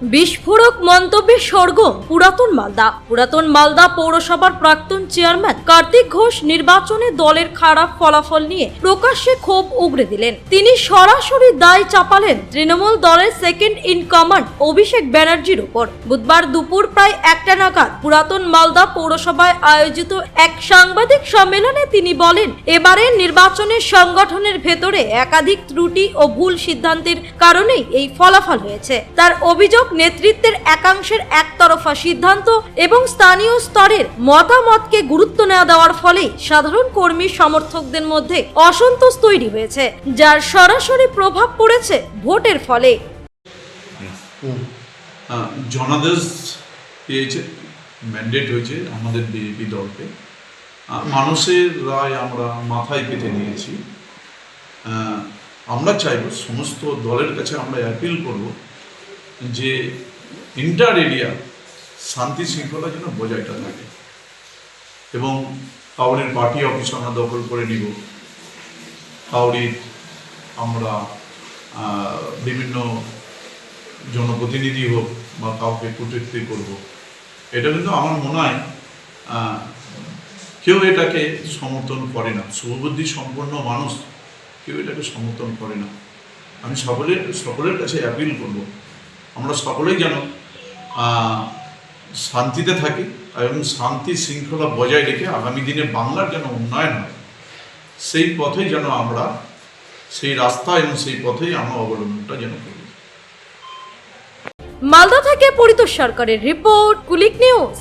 বিস্ফোরক মন্তব্যে সরগরম পুরাতন মালদা পৌরসভার প্রাক্তন চেয়ারম্যান কার্তিক ঘোষ নির্বাচনে দলের খারাপ ফলাফল নিয়ে প্রকাশ্যে ক্ষোভ উগরে দিলেন। তিনি সরাসরি দায় চাপালেন তৃণমূল দলের সেকেন্ড ইন কমান্ড অভিষেক ব্যানার্জির উপর। বুধবার দুপুর প্রায় 1টা নাগাদ পুরাতন মালদা পৌরসভায় আয়োজিত এক সাংবাদিক সম্মেলনে তিনি বলেন, এবারের নির্বাচনের সংগঠনের ভেতরে একাধিক ত্রুটি ও ভুল সিদ্ধান্তের কারণেই এই ফলাফল হয়েছে। তার অভিযোগ, নেতৃত্বের একাংশের একতরফা সিদ্ধান্ত এবং স্থানীয় স্তরের মতামতকে গুরুত্ব না দেওয়ার ফলে সাধারণ কর্মী সমর্থকদের মধ্যে অসন্তোষ তৈরি হয়েছে, যার সরাসরি প্রভাব পড়েছে ভোটের ফলে। জনাদেশ পেয়েছে, ম্যান্ডেট হয়েছে আমাদের বিজেপি দলকে। মানুষের রায় আমরা মাথায় পেতে নিয়েছি। আমরা চাইব, সমস্ত দলের কাছে আমরা অ্যাপিল করব যে ইন্টার এরিয়া শান্তি শৃঙ্খলা যেন বজায়টা থাকে এবং কাউরির পার্টি অফিস আমরা দখল করে নিব, কাউরির আমরা বিভিন্ন জনপ্রতিনিধি হোক বা কাউকে কটূক্তি করব, এটা কিন্তু আমার মনে হয় কেউ এটাকে সমর্থন করে না। শুভবুদ্ধি সম্পন্ন মানুষ কেউ এটাকে সমর্থন করে না। আমি সকলের কাছে অ্যাপিল করব, আমরা সকলেই যেন শান্তিতে থাকি এবং শান্তি শৃঙ্খলা বজায় রেখে আগামী দিনে বাংলার যেন উন্নয়ন হয়, সেই পথেই যেন আমরা, সেই রাস্তা এবং সেই পথেই আমরা অবলম্বনটা যেন করি। মালদা থেকে পরিতোষ সরকারের রিপোর্ট, কুলিক নিউজ।